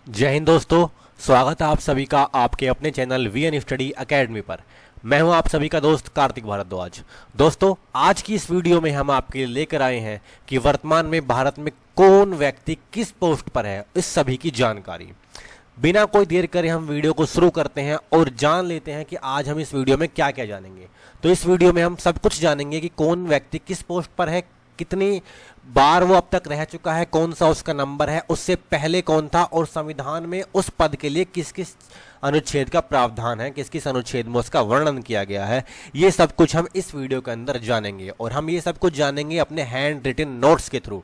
जय हिंद दोस्तों। स्वागत है आप सभी का आपके अपने चैनल वीएन स्टडी एकेडमी पर। मैं हूं आप सभी का दोस्त कार्तिक भारद्वाज। दोस्तों, आज की इस वीडियो में हम आपके लिए लेकर आए हैं कि वर्तमान में भारत में कौन व्यक्ति किस पोस्ट पर है, इस सभी की जानकारी। बिना कोई देर करे हम वीडियो को शुरू करते हैं और जान लेते हैं कि आज हम इस वीडियो में क्या क्या जानेंगे। तो इस वीडियो में हम सब कुछ जानेंगे कि कौन व्यक्ति किस पोस्ट पर है, कितनी बार वो अब तक रह चुका है, कौन सा उसका नंबर है, उससे पहले कौन था और संविधान में उस पद के लिए किस किस अनुच्छेद का प्रावधान है, किस किस अनुच्छेद में उसका वर्णन किया गया है। ये सब कुछ हम इस वीडियो के अंदर जानेंगे और हम ये सब कुछ जानेंगे अपने हैंड रिटन नोट्स के थ्रू।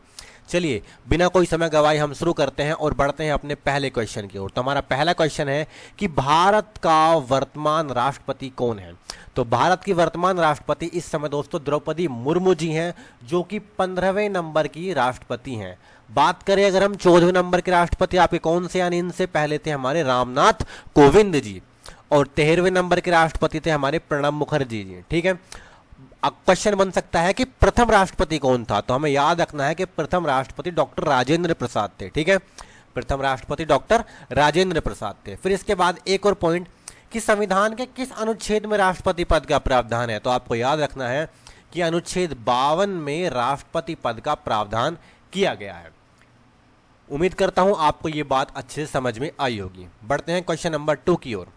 चलिए बिना कोई समय गवाए हम शुरू करते हैं और बढ़ते हैं अपने पहले क्वेश्चन की ओर। तो हमारा पहला क्वेश्चन है कि भारत का वर्तमान राष्ट्रपति कौन है। तो भारत की वर्तमान राष्ट्रपति इस समय दोस्तों द्रौपदी मुर्मू जी हैं, जो कि 15वें नंबर की राष्ट्रपति हैं। बात करें अगर हम 14वें नंबर के राष्ट्रपति आपके कौन से, यानी इनसे पहले थे हमारे रामनाथ कोविंद जी, और 13वें नंबर के राष्ट्रपति थे हमारे प्रणब मुखर्जी जी। ठीक है, अब क्वेश्चन बन सकता है कि प्रथम राष्ट्रपति कौन था। तो हमें याद रखना है कि प्रथम राष्ट्रपति डॉक्टर राजेंद्र प्रसाद थे। ठीक है, प्रथम राष्ट्रपति डॉक्टर राजेंद्र प्रसाद थे। फिर इसके बाद एक और पॉइंट कि संविधान के किस अनुच्छेद में राष्ट्रपति पद का प्रावधान है। तो आपको याद रखना है कि अनुच्छेद 52 में राष्ट्रपति पद का प्रावधान किया गया है। उम्मीद करता हूं आपको यह बात अच्छे से समझ में आई होगी। बढ़ते हैं क्वेश्चन नंबर 2 की ओर।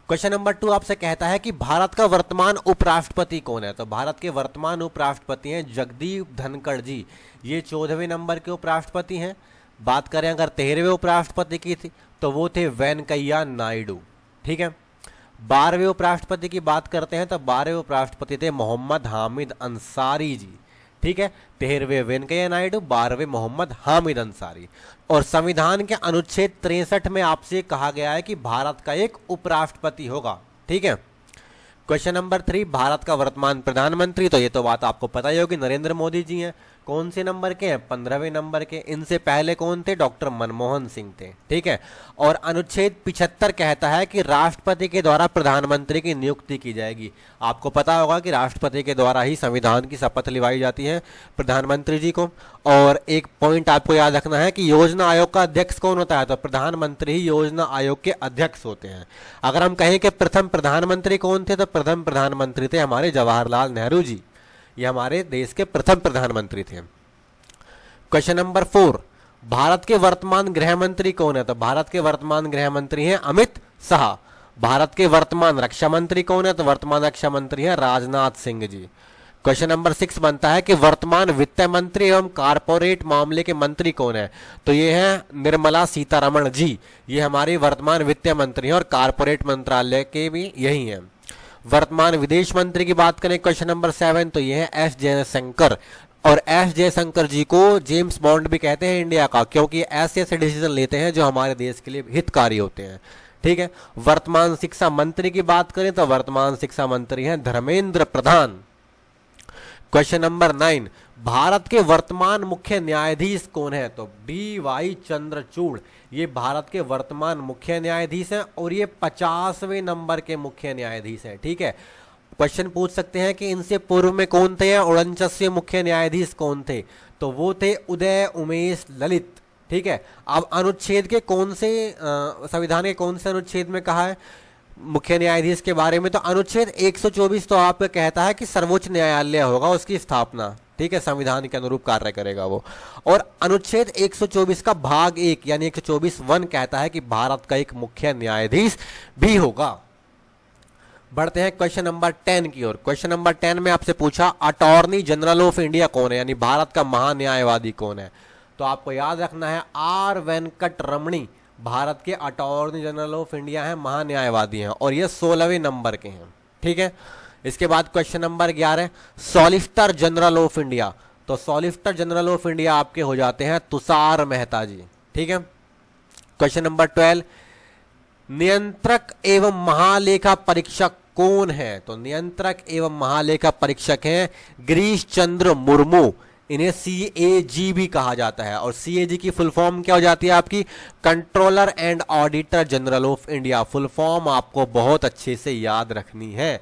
क्वेश्चन नंबर 2 आपसे कहता है कि भारत का वर्तमान उपराष्ट्रपति कौन है। तो भारत के वर्तमान उपराष्ट्रपति हैं जगदीप धनखड़ जी। ये 14वें नंबर के उपराष्ट्रपति हैं। बात करें अगर 13वें उपराष्ट्रपति की थी तो वो थे वेंकैया नायडू। ठीक है, 12वें उपराष्ट्रपति की बात करते हैं तो 12वें उपराष्ट्रपति थे मोहम्मद हामिद अंसारी जी। ठीक है, 13वें वेंकैया नायडू, 12वें मोहम्मद हामिद अंसारी। और संविधान के अनुच्छेद 63 में आपसे कहा गया है कि भारत का एक उपराष्ट्रपति होगा। ठीक है, क्वेश्चन नंबर 3 भारत का वर्तमान प्रधानमंत्री। तो ये तो बात आपको पता ही होगी, नरेंद्र मोदी जी हैं। कौन से नंबर के हैं? 15वें नंबर के। इनसे पहले कौन थे? डॉक्टर मनमोहन सिंह थे। ठीक है, और अनुच्छेद 75 कहता है कि राष्ट्रपति के द्वारा प्रधानमंत्री की नियुक्ति की जाएगी। आपको पता होगा कि राष्ट्रपति के द्वारा ही संविधान की शपथ दिलवाई जाती है प्रधानमंत्री जी को। और एक पॉइंट आपको याद रखना है कि योजना आयोग का अध्यक्ष कौन होता है। तो प्रधानमंत्री ही योजना आयोग के अध्यक्ष होते हैं। अगर हम कहें कि प्रथम प्रधानमंत्री कौन थे, तो प्रथम प्रधानमंत्री थे हमारे जवाहरलाल नेहरू जी। ये हमारे देश के प्रथम प्रधानमंत्री थे। क्वेश्चन नंबर 4 भारत के वर्तमान गृह मंत्री कौन है। तो भारत के वर्तमान गृह मंत्री हैं अमित शाह। भारत के वर्तमान रक्षा मंत्री कौन है। तो वर्तमान रक्षा मंत्री हैं राजनाथ सिंह जी। क्वेश्चन नंबर 6 बनता है कि वर्तमान वित्त मंत्री एवं कारपोरेट मामले के मंत्री कौन है। तो ये हैं निर्मला सीतारमण जी। ये हमारे वर्तमान वित्त मंत्री हैं और कारपोरेट मंत्रालय के भी यही हैं। वर्तमान विदेश मंत्री की बात करें क्वेश्चन नंबर 7 तो यह है एस जयशंकर। और एस जयशंकर जी को जेम्स बॉन्ड भी कहते हैं इंडिया का, क्योंकि ऐसे ऐसे डिसीजन लेते हैं जो हमारे देश के लिए हितकारी होते हैं। ठीक है, वर्तमान शिक्षा मंत्री की बात करें तो वर्तमान शिक्षा मंत्री हैं धर्मेंद्र प्रधान। क्वेश्चन नंबर 9 भारत के वर्तमान मुख्य न्यायाधीश कौन है। तो डी.वाई. चंद्रचूड़ ये भारत के वर्तमान मुख्य न्यायाधीश हैं और ये 50वें नंबर के मुख्य न्यायाधीश हैं। ठीक है, क्वेश्चन पूछ सकते हैं कि इनसे पूर्व में कौन थे या 49वें मुख्य न्यायाधीश कौन थे। तो वो थे उदय उमेश ललित। ठीक है, अब अनुच्छेद के कौन से संविधान के कौन से अनुच्छेद में कहा है मुख्य न्यायाधीश के बारे में। तो अनुच्छेद 124 तो आपको कहता है कि सर्वोच्च न्यायालय होगा उसकी स्थापना। ठीक है, संविधान के अनुरूप कार्य करेगा वो। और अनुच्छेद 124 का भाग 1 यानी 124(1) कहता है कि भारत का एक मुख्य न्यायाधीश भी होगा। बढ़ते हैं क्वेश्चन नंबर 10 की ओर। क्वेश्चन नंबर 10 में आपसे पूछा अटॉर्नी जनरल ऑफ इंडिया कौन है, यानी भारत का महान्यायवादी कौन है। तो आपको याद रखना है आर वेंकट रमणी भारत के अटॉर्नी जनरल ऑफ इंडिया हैं, महान्यायवादी हैं और ये 16वें नंबर के हैं। ठीक है, इसके बाद question number 11 solicitor general of India. तो सॉलिसिटर जनरल ऑफ इंडिया आपके हो जाते हैं तुषार मेहता जी। ठीक है, क्वेश्चन नंबर 12 नियंत्रक एवं महालेखा परीक्षक कौन है। तो नियंत्रक एवं महालेखा परीक्षक हैं गिरीश चंद्र मुर्मू। इन्हें CAG भी कहा जाता है और CAG की फुल फॉर्म क्या हो जाती है आपकी controller and auditor general of India. Full form आपको बहुत अच्छे से याद रखनी है।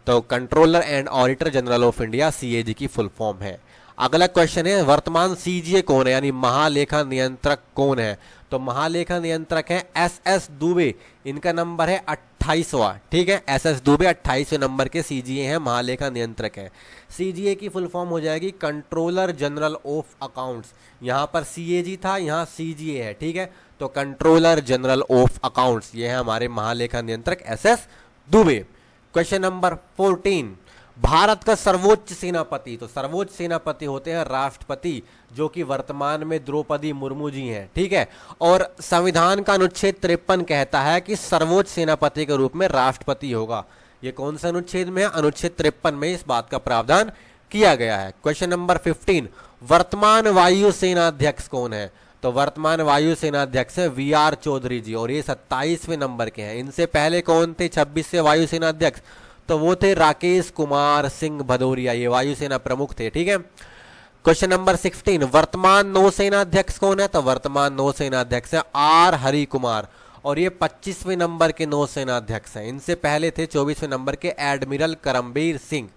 तो controller and auditor general of India CAG की फुल फॉर्म है। अगला क्वेश्चन है वर्तमान CGA कौन है, यानी महालेखा नियंत्रक कौन है। तो महालेखा नियंत्रक है SS दुबे, इनका नंबर है 28वां। ठीक है, SS दुबे 28वें नंबर के CGA हैं, महालेखा नियंत्रक है। CGA की फुल फॉर्म हो जाएगी कंट्रोलर जनरल ऑफ अकाउंट्स। यहाँ पर CAG था, यहाँ CGA है। ठीक है, तो कंट्रोलर जनरल ऑफ अकाउंट्स ये है हमारे महालेखा नियंत्रक SS Dubey. Question number 14, Bharat का सर्वोच्च सेनापति। तो सर्वोच्च सेनापति होते हैं राष्ट्रपति, जो कि वर्तमान में द्रौपदी मुर्मू जी हैं। ठीक है, और संविधान का अनुच्छेद 53 कहता है कि सर्वोच्च सेनापति के रूप में राष्ट्रपति होगा। ये कौन सा अनुच्छेद में है? अनुच्छेद 53 में इस बात का प्रावधान किया गया है। क्वेश्चन नंबर 15, वर्तमान वायु सेनाध्यक्ष कौन है? तो वर्तमान वायु सेनाध्यक्ष है VR चौधरी जी, और ये 27वें नंबर के हैं। इनसे पहले कौन थे 26वें वायु सेनाध्यक्ष? तो वो थे राकेश कुमार सिंह भदौरिया, ये वायुसेना प्रमुख थे। ठीक है, क्वेश्चन नंबर 16, वर्तमान नौसेनाध्यक्ष कौन है? तो वर्तमान नौसेनाध्यक्ष है R हरि कुमार, और ये 25वें नंबर के नौसेनाध्यक्ष हैं। इनसे पहले थे 24वें नंबर के एडमिरल करमबीर सिंह।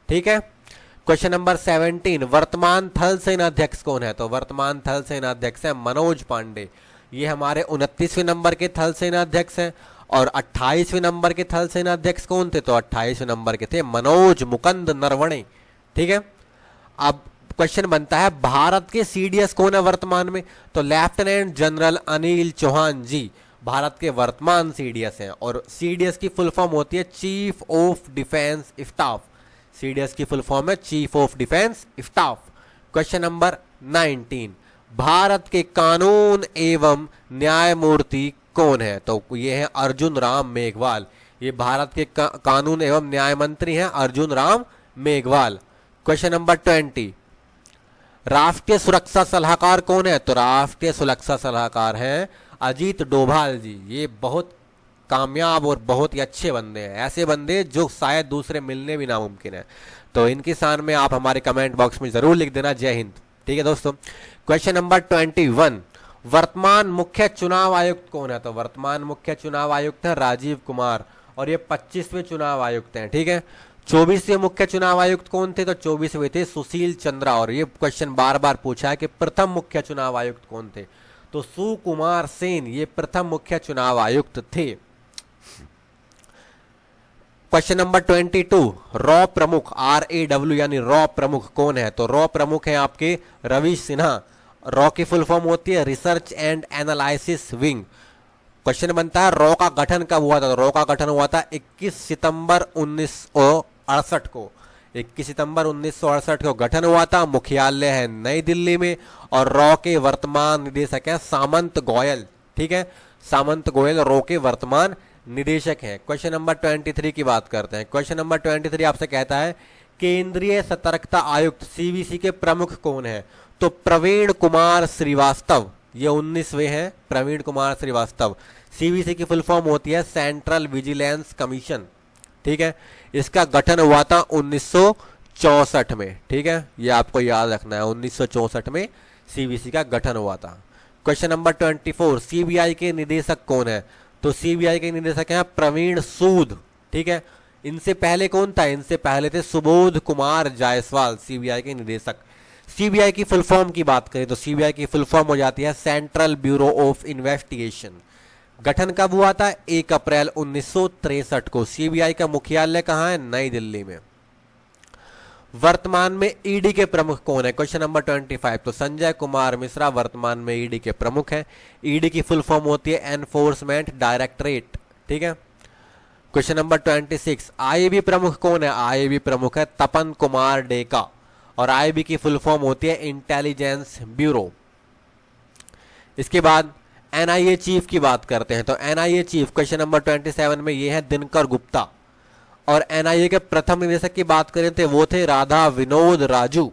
ठीक है, क्वेश्चन नंबर 17, वर्तमान थल सेनाध्यक्ष कौन है? तो वर्तमान थल सेनाध्यक्ष है मनोज पांडे, ये हमारे 29वें नंबर के थल सेनाध्यक्ष हैं। और 28वें नंबर के थल सेनाध्यक्ष कौन थे? तो 28वें नंबर के थे मनोज मुकुंद नरवणे। ठीक है, अब क्वेश्चन बनता है भारत के CDS कौन है वर्तमान में? तो लेफ्टिनेंट जनरल अनिल चौहान जी भारत के वर्तमान CDS हैं, और CDS की फुल फॉर्म होती है chief of defence staff. CDS की फुल फॉर्म है chief of defence staff. Question number 19, Bharat के कानून एवं न्यायमूर्ति कौन है? तो ये है अर्जुन राम मेघवाल, ये भारत के कानून एवं न्याय मंत्री हैं अर्जुन राम मेघवाल। क्वेश्चन नंबर 20, राष्ट्रीय सुरक्षा सलाहकार कौन है? तो राष्ट्रीय सुरक्षा सलाहकार हैं अजीत डोभाल जी, ये बहुत कामयाब और बहुत ही अच्छे बंदे हैं, ऐसे बंदे जो शायद दूसरे मिलने भी नामुमकिन है। तो इनकी शान में आप हमारे कमेंट बॉक्स में जरूर लिख देना जय हिंद। ठीक है दोस्तों, क्वेश्चन नंबर 21, वर्तमान मुख्य चुनाव आयुक्त कौन है? तो वर्तमान मुख्य चुनाव आयुक्त है राजीव कुमार, और ये 25वें चुनाव आयुक्त हैं। ठीक है, 24वें मुख्य चुनाव आयुक्त कौन थे? तो 24वें थे सुशील चंद्रा, और ये क्वेश्चन बार बार पूछा है कि प्रथम मुख्य चुनाव आयुक्त कौन थे? तो सुकुमार सेन ये प्रथम मुख्य चुनाव आयुक्त थे। क्वेश्चन नंबर 22, रॉ प्रमुख RAW यानी रॉ प्रमुख कौन है? तो रॉ प्रमुख है आपके रवि सिन्हा, रॉ की फुल फॉर्म होती है research and analysis wing. Question बनता है रॉ का गठन कब हुआ था? तो रॉ का गठन हुआ था 21 सितंबर 1968 को। 21 सितंबर 1968 को गठन हुआ था, मुख्यालय है नई दिल्ली में, और रॉ के वर्तमान निदेशक है सामंत गोयल। ठीक है, सामंत गोयल रॉ के वर्तमान निदेशक हैं। क्वेश्चन नंबर 23 की बात करते हैं। क्वेश्चन नंबर 23 आपसे कहता है केंद्रीय सतर्कता आयुक्त CVC के प्रमुख कौन है? तो प्रवीण कुमार श्रीवास्तव, ये 19वें हैं प्रवीण कुमार श्रीवास्तव। CVC की फुल फॉर्म होती है सेंट्रल विजिलेंस कमीशन। ठीक है, इसका गठन हुआ था 1964 में। ठीक है, ये आपको याद रखना है, 1964 में CVC का गठन हुआ था। क्वेश्चन नंबर 24, CBI के निदेशक कौन है? तो CBI के निदेशक हैं प्रवीण सूद। ठीक है, इनसे पहले कौन था? इनसे पहले थे सुबोध कुमार जायसवाल CBI के निदेशक। CBI की फुल फॉर्म की बात करें तो CBI की फुल फॉर्म हो जाती है सेंट्रल ब्यूरो ऑफ इन्वेस्टिगेशन। गठन कब हुआ था? 1 अप्रैल 1963 को। CBI का मुख्यालय कहाँ है? नई दिल्ली में। वर्तमान में ED के प्रमुख कौन है? क्वेश्चन नंबर 25, तो संजय कुमार मिश्रा वर्तमान में ED के प्रमुख हैं। ED की फुल फॉर्म होती है एनफोर्समेंट डायरेक्टरेट। ठीक है, क्वेश्चन नंबर 26, IAB प्रमुख कौन है? IAB प्रमुख है तपन कुमार डेका, और IAB की फुल फॉर्म होती है इंटेलिजेंस ब्यूरो। इसके बाद NIA चीफ की बात करते हैं। तो NIA चीफ क्वेश्चन नंबर 27 में ये है दिनकर गुप्ता, और NIA के प्रथम निदेशक की बात करें तो वो थे राधा विनोद राजू।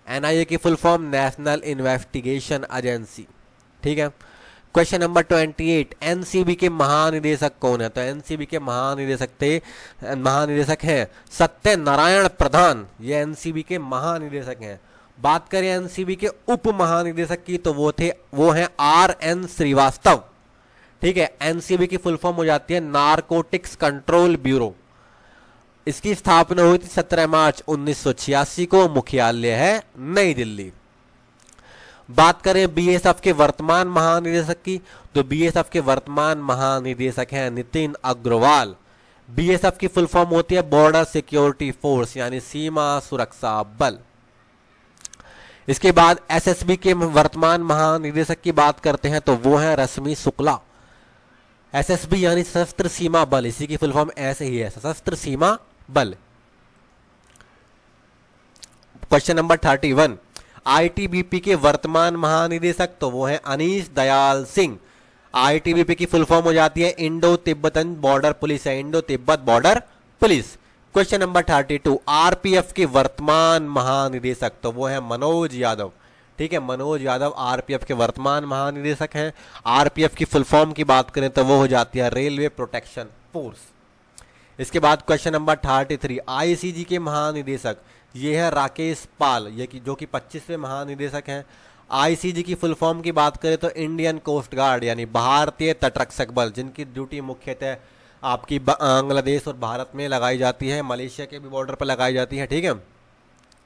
NIA की full form national investigation agency. ठीक है, क्वेश्चन नंबर 28, NCB के महानिदेशक कौन है? तो NCB के महानिदेशक हैं सत्यनारायण प्रधान, ये NCB के महानिदेशक हैं। बात करें NCB के उप महानिदेशक की तो वो हैं RN श्रीवास्तव। ठीक है, NCB की फुल फॉर्म हो जाती है नारकोटिक्स कंट्रोल ब्यूरो। इसकी स्थापना हुई थी 17 मार्च 1986 को, मुख्यालय है नई दिल्ली। बात करें बीएसएफ के वर्तमान महानिदेशक की, तो बीएसएफ के वर्तमान महानिदेशक हैं नितिन अग्रवाल। बीएसएफ की फुल फॉर्म होती है बॉर्डर सिक्योरिटी फोर्स यानी सीमा सुरक्षा बल। इसके बाद एसएसबी के वर्तमान महानिदेशक की बात करते हैं तो वो है रश्मि शुक्ला। एसएसबी यानी सशस्त्र सीमा बल, इसी की फुल फॉर्म ऐसे ही है, सशस्त्र सीमा बल। क्वेश्चन नंबर 31, आईटीबीपी के वर्तमान महानिदेशक तो वो है अनीश दयाल सिंह। आईटीबीपी की फुल फॉर्म हो जाती है इंडो तिब्बतन बॉर्डर पुलिस है, Indo Tibet border police. Question number 32, RPF के वर्तमान महानिदेशक तो वो है मनोज यादव। ठीक है, मनोज यादव आरपीएफ के वर्तमान महानिदेशक हैं। आरपीएफ की फुल फॉर्म की बात करें तो वो हो जाती है रेलवे प्रोटेक्शन फोर्स। इसके बाद क्वेश्चन नंबर 33, आईसीजी के महानिदेशक ये है राकेश पाल, ये जो कि 25वें महानिदेशक हैं। आईसीजी की फुल फॉर्म की बात करें तो इंडियन कोस्ट गार्ड यानी भारतीय तटरक्षक बल, जिनकी ड्यूटी मुख्यतः आपकी बांग्लादेश और भारत में लगाई जाती है, मलेशिया के भी बॉर्डर पर लगाई जाती है। ठीक है,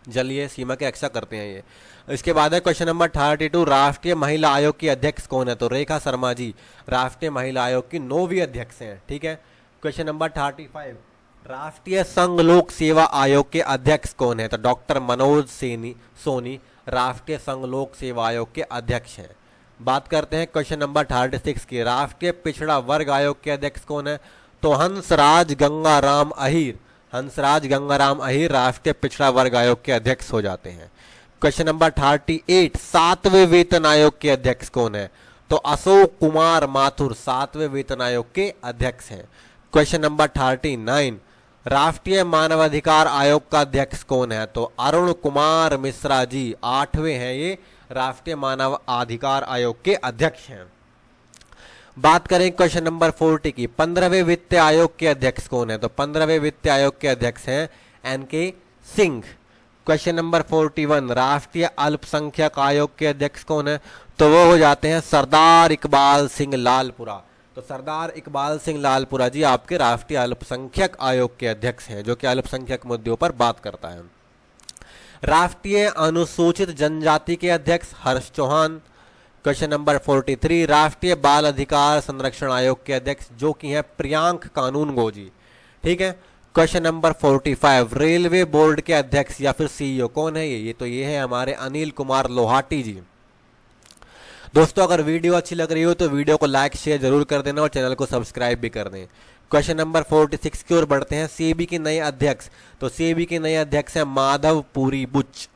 जलीय सीमा की रक्षा करते हैं ये। इसके बाद है क्वेश्चन नंबर 32, राष्ट्रीय महिला आयोग की अध्यक्ष कौन है, तो रेखा शर्मा जी राष्ट्रीय महिला आयोग की 9वीं अध्यक्ष हैं। ठीक है, क्वेश्चन नंबर 35, राष्ट्रीय संघ लोक सेवा आयोग के अध्यक्ष कौन है, तो डॉक्टर मनोज सोनी राष्ट्रीय संघ लोक सेवा आयोग के अध्यक्ष हैं। बात करते हैं क्वेश्चन नंबर 36 की, राष्ट्रीय पिछड़ा वर्ग आयोग के अध्यक्ष कौन है, तो हंसराज गंगाराम अहीर। हंसराज गंगाराम अहीर राष्ट्रीय पिछड़ा वर्ग आयोग के अध्यक्ष हो जाते हैं। क्वेश्चन नंबर 38, 7वें वेतन आयोग के अध्यक्ष कौन है, तो अशोक कुमार माथुर 7वें वेतन आयोग के अध्यक्ष हैं। क्वेश्चन नंबर 39, राष्ट्रीय मानवाधिकार आयोग का अध्यक्ष कौन है, तो अरुण कुमार मिश्रा जी 8वें हैं, ये राष्ट्रीय मानव अधिकार आयोग के अध्यक्ष हैं। बात करें क्वेश्चन नंबर 40 की, 15वें वित्त आयोग के अध्यक्ष कौन है, तो 15वें वित्त आयोग के अध्यक्ष हैं एनके सिंह। क्वेश्चन नंबर 41, राष्ट्रीय अल्पसंख्यक आयोग के अध्यक्ष कौन है, तो वो हो जाते हैं सरदार इकबाल सिंह लालपुरा। तो सरदार इकबाल सिंह लालपुरा जी आपके राष्ट्रीय अल्पसंख्यक आयोग के अध्यक्ष हैं, जो कि अल्पसंख्यक मुद्दों पर बात करता है। राष्ट्रीय अनुसूचित जनजाति के अध्यक्ष हर्ष चौहान। क्वेश्चन नंबर 43, राष्ट्रीय बाल अधिकार संरक्षण आयोग के अध्यक्ष जो कि हैं प्रियांक कानूनगो जी। ठीक है, क्वेश्चन नंबर 45, रेलवे बोर्ड के अध्यक्ष या फिर सीईओ कौन है, ये तो ये है हमारे अनिल कुमार लोहाटी जी। दोस्तों अगर वीडियो अच्छी लग रही हो तो वीडियो को लाइक शेयर जरूर कर देना और चैनल को सब्सक्राइब भी कर दें। क्वेश्चन नंबर 46 की ओर बढ़ते हैं, सेबी के नए अध्यक्ष, तो सेबी के नए अध्यक्ष हैं माधव पुरी बुच।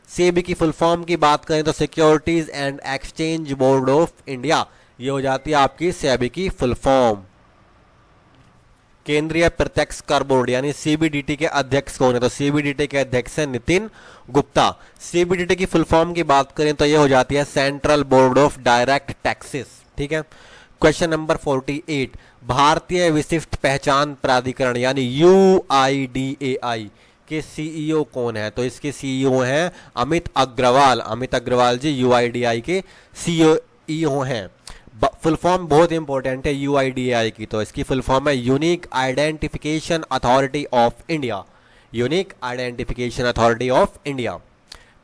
सेबी की फुल फॉर्म की बात करें तो securities and exchange board of India, ये हो जाती है आपकी सेबी की फुल फॉर्म। केंद्रीय प्रत्यक्ष कर बोर्ड यानी सीबीडीटी के अध्यक्ष कौन है, तो सीबीडीटी के अध्यक्ष हैं नितिन गुप्ता। सीबीडीटी की फुल फॉर्म की बात करें तो ये हो जाती है central board of direct taxes. ठीक है, क्वेश्चन नंबर 48, भारतीय विशिष्ट पहचान प्राधिकरण यानी यूआईडीएआई के सीईओ कौन है, तो इसके सीईओ हैं अमित अग्रवाल। अमित अग्रवाल जी यूआईडीएआई के सीईओ हैं। फुल फॉर्म बहुत इंपॉर्टेंट है यूआईडीएआई की, तो इसकी फुल फॉर्म है unique identification authority of India. Unique identification authority of India.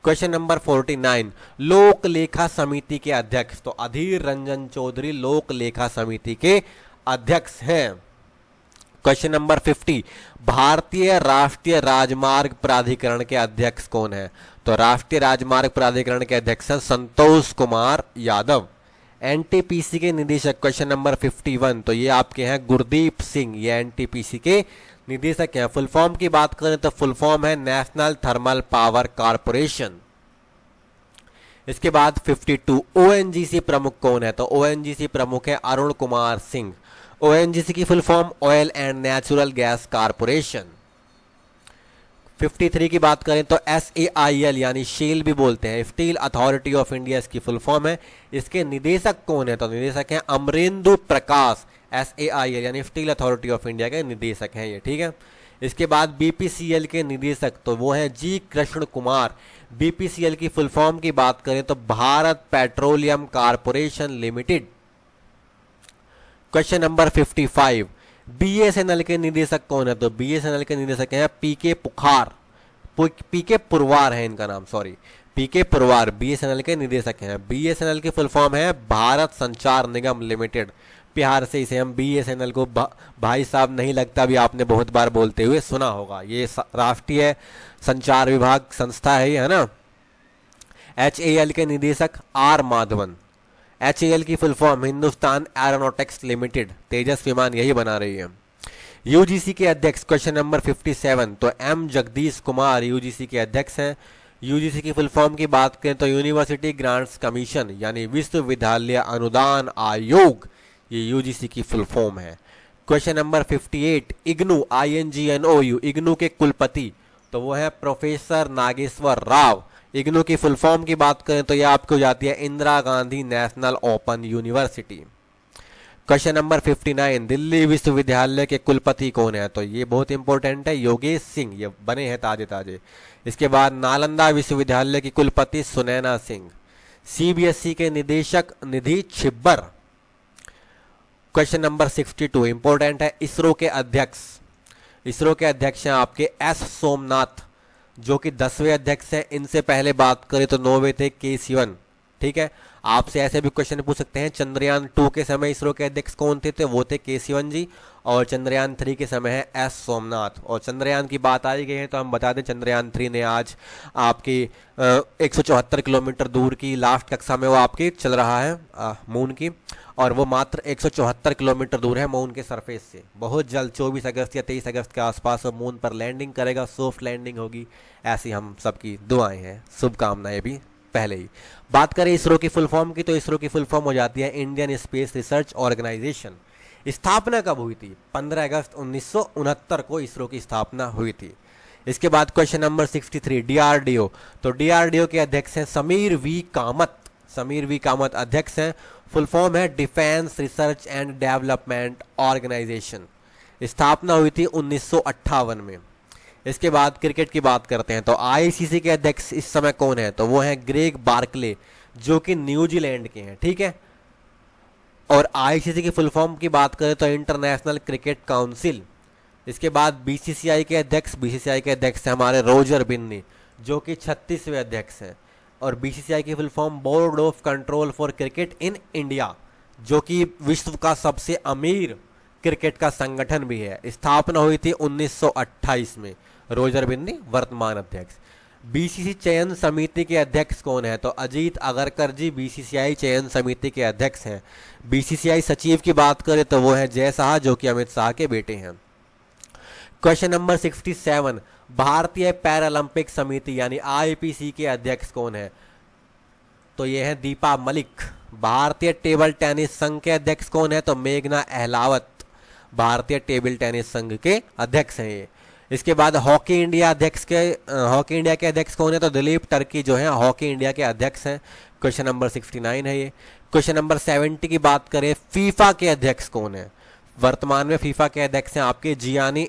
Question number 49, लोक लेखा समिति के अध्यक्ष, तो अधीर रंजन चौधरी लोक लेखा समिति के अध्यक्ष हैं। क्वेश्चन नंबर 50, भारतीय राष्ट्रीय राजमार्ग प्राधिकरण के अध्यक्ष कौन है, तो राष्ट्रीय राजमार्ग प्राधिकरण के अध्यक्ष हैं संतोष कुमार यादव। एनटीपीसी के निदेशक क्वेश्चन नंबर 51, तो ये आपके हैं गुरदीप सिंह, ये एनटीपीसी के निदेशक हैं। फुल फॉर्म की बात करें तो फुल फॉर्म है नेशनल थर्मल पावर कॉर्पोरेशन। इसके बाद 52, ओएनजीसी प्रमुख कौन है, तो ओएनजीसी प्रमुख है अरुण कुमार सिंह। ओएनजीसी की full form oil and natural gas corporation. 53 की बात करें तो SAIL यानी शेल भी बोलते हैं, स्टील अथॉरिटी ऑफ इंडिया इसकी फुल फॉर्म है। इसके निदेशक कौन है, तो निदेशक हैं अमरेंदु प्रकाश। SAIL यानी स्टील अथॉरिटी ऑफ इंडिया के निदेशक हैं ये। ठीक है, इसके बाद BPCL के निदेशक तो वो हैं जी कृष्ण कुमार। BPCL की फुल फॉर्म की बात करें तो Bharat petroleum corporation limited. Question number 55, BSNL के निदेशक कौन है, तो BSNL के निदेशक हैं पीके पुरवार है इनका नाम, सॉरी। पीके पुरवार बीएसएनएल के निदेशक हैं। बीएसएनएल की फुल फॉर्म है भारत संचार निगम लिमिटेड। प्यार से इसे हम बीएसएनएल को भाई साहब नहीं लगता भी आपने बहुत बार बोलते हुए सुना होगा। ये राष्ट्रीय संचार विभाग संस्था है ना। एचएएल के निदेशक आर माधवन। एचएएल की full form Hindustan aeronautics limited, Tejas विमान यही बना रही है। यूजीसी के अध्यक्ष क्वेश्चन नंबर 57, तो एम जगदीश कुमार यूजीसी के अध्यक्ष हैं। यूजीसी की फुल फॉर्म की बात करें तो यूनिवर्सिटी ग्रांट्स कमीशन यानी विश्वविद्यालय अनुदान आयोग, ये यूजीसी की फुल फॉर्म है। Question number 58, IGNOU INGNOU, IGNOU के कुलपति तो वो है प्रोफेसर नागेश्वर राव। इग्नू की फुल फॉर्म की बात करें तो ये आपको जाती है Indira Gandhi national open university. Question number 59, Delhi विश्वविद्यालय के कुलपति कौन है, तो ये बहुत इंपॉर्टेंट है, योगेश सिंह, ये बने हैं ताजे ताजे। इसके बाद नालंदा विश्वविद्यालय की कुलपति सुनैना सिंह। सीबीएसई के निदेशक निधि छिब्बर। क्वेश्चन नंबर 62 इंपॉर्टेंट है, इसरो के अध्यक्ष। इसरो के अध्यक्ष हैं आपके एस सोमनाथ, जो कि 10वें अध्यक्ष हैं। इनसे पहले बात करें तो 9वें थे के सिवन। ठीक है, आपसे ऐसे भी क्वेश्चन पूछ सकते हैं, चंद्रयान 2 के समय इसरो के अध्यक्ष कौन थे, तो वो थे के सिवन जी, और चंद्रयान 3 के समय है एस सोमनाथ। और चंद्रयान की बात आई गई है तो हम बता दें, चंद्रयान 3 ने आज आपकी 174 किलोमीटर दूर की लास्ट कक्षा में वो आपकी चल रहा है मून की, और वो मात्र 174 किलोमीटर दूर है मून के सरफेस से। बहुत जल्द 24 अगस्त या 23 अगस्त के आसपास वो मून पर लैंडिंग करेगा, सॉफ्ट लैंडिंग होगी, ऐसी हम सबकी दुआएं हैं, शुभकामनाएं भी पहले ही। बात करें इसरो की फुल फॉर्म की, तो इसरो की फुल फॉर्म हो जाती है इंडियन स्पेस रिसर्च ऑर्गेनाइजेशन। स्थापना कब हुई थी, 15 अगस्त 1969 को इसरो की स्थापना हुई थी। इसके बाद क्वेश्चन नंबर 63, डीआरडीओ, तो डीआरडीओ के अध्यक्ष हैं समीर वी कामत। समीर वी कामत अध्यक्ष हैं। फुल फॉर्म है defence research and development organisation. स्थापना हुई थी 1958 में। इसके बाद क्रिकेट की बात करते हैं, तो आईसीसी के अध्यक्ष इस समय कौन है, तो वो है ग्रेग बार्कले, जो कि न्यूजीलैंड के हैं। ठीक है, और आईसीसी की फुल फॉर्म की बात करें तो इंटरनेशनल क्रिकेट काउंसिल। इसके बाद बीसीसीआई के अध्यक्ष हैं हमारे रोजर बिन्नी, जो कि 36वें अध्यक्ष हैं। और बीसीसीआई की full form board of control for cricket in India, जो कि विश्व का सबसे अमीर क्रिकेट का संगठन भी है। स्थापना हुई थी 1928 में। रोजर बिन्नी वर्तमान अध्यक्ष। बीसीसी चयन समिति के अध्यक्ष कौन है, तो अजीत अगरकर जी बीसीसीआई चयन समिति के अध्यक्ष हैं। बीसीसीआई सचिव की बात करें तो वो है जय शाह, जो कि अमित शाह के बेटे हैं। क्वेश्चन नंबर 67, भारतीय पैरालंपिक समिति यानी आईपीसी के अध्यक्ष कौन है, तो ये है दीपा मलिक। भारतीय टेबल टेनिस संघ के अध्यक्ष कौन है, तो मेघना अहलावत भारतीय टेबल टेनिस संघ के अध्यक्ष हैं ये। इसके बाद हॉकी इंडिया के अध्यक्ष कौन है, तो दिलीप टर्की जो है हॉकी इंडिया के अध्यक्ष हैं। क्वेश्चन नंबर 69 है ये। क्वेश्चन नंबर 70 की बात करें, फीफा के अध्यक्ष कौन है। वर्तमान में फीफा के अध्यक्ष हैं आपके जियानी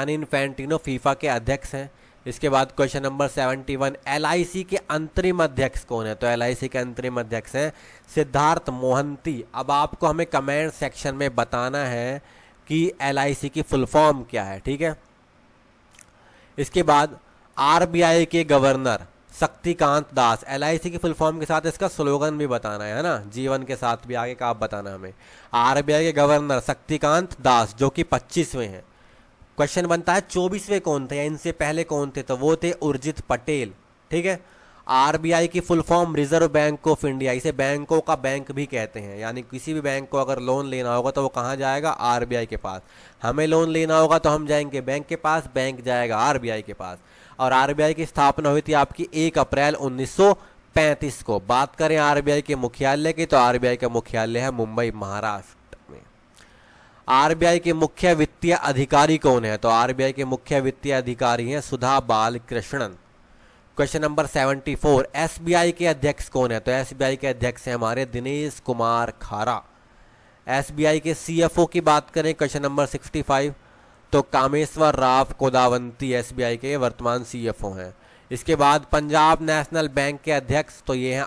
इन्फेंटिनो फीफा के अध्यक्ष हैं। इसके बाद क्वेश्चन नंबर 71, एलआईसी के अंतरिम अध्यक्ष कौन है, तो एलआईसी के अंतरिम अध्यक्ष हैं सिद्धार्थ मोहंती। अब आपको हमें कमेंट सेक्शन में बताना है कि एलआईसी की फुल फॉर्म क्या है। ठीक है, इसके बाद आरबीआई के गवर्नर शक्तिकांत दास। एलआईसी की फुल फॉर्म के साथ इसका स्लोगन भी बताना है ना, जीवन के साथ भी आगे का आप बताना हमें। आरबीआई के गवर्नर शक्तिकांत दास, जो कि 25वें हैं। क्वेश्चन बनता है 24वें कौन थे या इनसे पहले कौन थे, तो वो थे उर्जित पटेल। ठीक है, आरबीआई की full form reserve bank of India, इसे बैंकों का बैंक भी कहते हैं। यानी किसी भी बैंक को अगर लोन लेना होगा तो वो कहाँ जाएगा, आरबीआई के पास। हमें लोन लेना होगा तो हम जाएंगे बैंक के पास, बैंक जाएगा आरबीआई के पास। और आरबीआई की स्थापना हुई थी आपकी 1 अप्रैल 1935 को। बात करें आरबीआई के मुख्यालय की, तो आरबीआई का मुख्यालय है मुंबई, महाराष्ट्र में। आरबीआई के मुख्य वित्तीय अधिकारी कौन है, तो आरबीआई के मुख्य वित्तीय अधिकारी हैं सुधा बालकृष्णन। क्वेश्चन नंबर 74, एसबीआई के अध्यक्ष कौन है, तो एसबीआई के अध्यक्ष हैं हमारे दिनेश कुमार खारा। एसबीआई के सीएफओ की बात करें, क्वेश्चन नंबर 65, तो कामेश्वर राव कोदावंती एसबीआई के वर्तमान सीएफओ हैं। इसके बाद पंजाब नेशनल बैंक के अध्यक्ष, तो ये हैं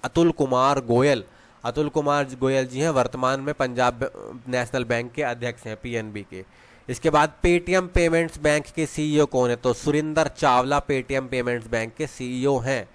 अतुल कुमार गोयल। अतुल कुमार गोयल जी हैं वर्तमान में पंजाब नेशनल बैंक के अध्यक्ष हैं, पीएनबी के। इसके बाद पेटीएम पेमेंट्स बैंक के सीईओ कौन है? तो Surinder Chawla Paytm payments bank के सीईओ हैं।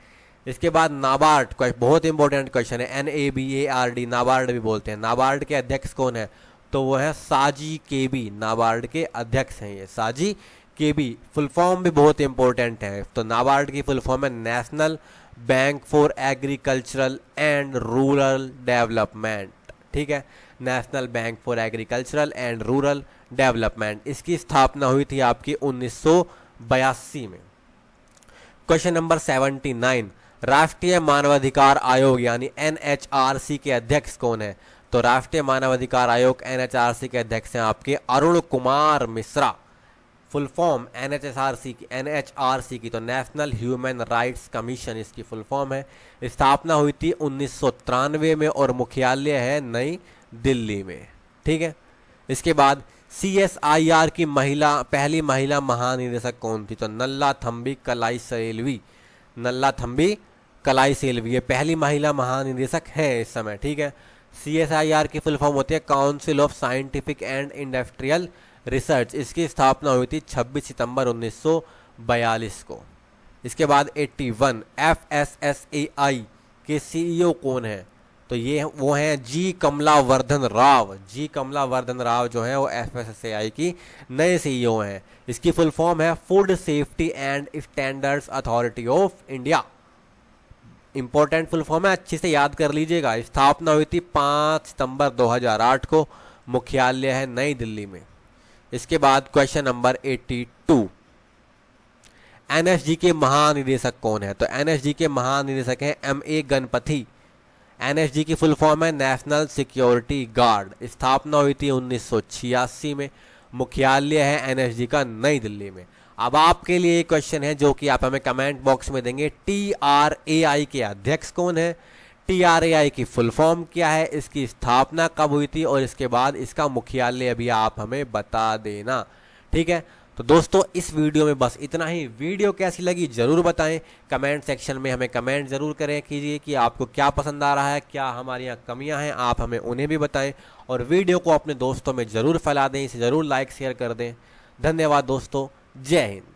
इसके बाद नाबार्ड, बहुत इंपॉर्टेंट क्वेश्चन है, NABARD, नाबार्ड भी बोलते हैं। नाबार्ड के अध्यक्ष कौन है? तो वो है साजी केबी, नाबार्ड के अध्यक्ष हैं ये साजी केबी। फुल फॉर्म भी बहुत इंपॉर्टेंट है। तो नाबार्ड की फुल फॉर्म है national bank for agricultural and rural development. ठीक है, national bank for agricultural and rural development. इसकी स्थापना हुई थी आपकी 1982 में। क्वेश्चन नंबर 79, राष्ट्रीय मानवाधिकार आयोग यानी NHRC के अध्यक्ष कौन है? तो राष्ट्रीय मानवाधिकार आयोग NHRC के अध्यक्ष हैं आपके Arun Kumar Mishra. Full form NHRC की तो नेशनल ह्यूमन राइट्स कमीशन इसकी फुल फॉर्म है। स्थापना हुई थी 1993 में और मुख्यालय है नई दिल्ली में। ठीक है, इसके बाद CSIR की पहली महिला महानिदेशक कौन थी? तो नल्ला थम्बी कलाई सेल्वी। नल्ला थम्बी कलाई सेल्वी ये पहली महिला महानिदेशक है इस समय। ठीक है, CSIR की फुल फॉर्म होती है council of scientific and industrial research. इसकी स्थापना हुई थी 26 सितंबर 1942 को। इसके बाद 81, FSSAI के सीईओ कौन है? तो ये वो हैं जी कमलावर्धन राव। जी कमलावर्धन राव जो है वो FSSAI की नए सीईओ हैं। इसकी फुल फॉर्म है food safety and standards authority of India. Important full form है, अच्छे से याद कर लीजिएगा। स्थापना हुई थी 5 सितंबर 2008 को, मुख्यालय है नई दिल्ली में। इसके बाद क्वेश्चन नंबर 82, NSG के महानिदेशक कौन है? तो NSG के महानिदेशक हैं MA गणपति। NSG की फुल फॉर्म है नेशनल सिक्योरिटी गार्ड। स्थापना हुई थी 1986 में, मुख्यालय है NSG का नई दिल्ली में। अब आपके लिए एक क्वेश्चन है जो कि आप हमें कमेंट बॉक्स में देंगे, TRAI के अध्यक्ष कौन है? TRAI की फुल फॉर्म क्या है? इसकी स्थापना कब हुई थी? और इसके बाद इसका मुख्यालय भी आप हमें बता देना। ठीक है, तो दोस्तों इस वीडियो में बस इतना ही। वीडियो कैसी लगी जरूर बताएं, कमेंट सेक्शन में हमें कमेंट जरूर करें कीजिए कि आपको क्या पसंद आ रहा है, क्या हमारी यहाँ कमियां हैं, आप हमें उन्हें भी बताएं। और वीडियो को अपने दोस्तों में जरूर फैला दें, इसे जरूर लाइक शेयर कर दें। धन्यवाद दोस्तों, जय हिंद।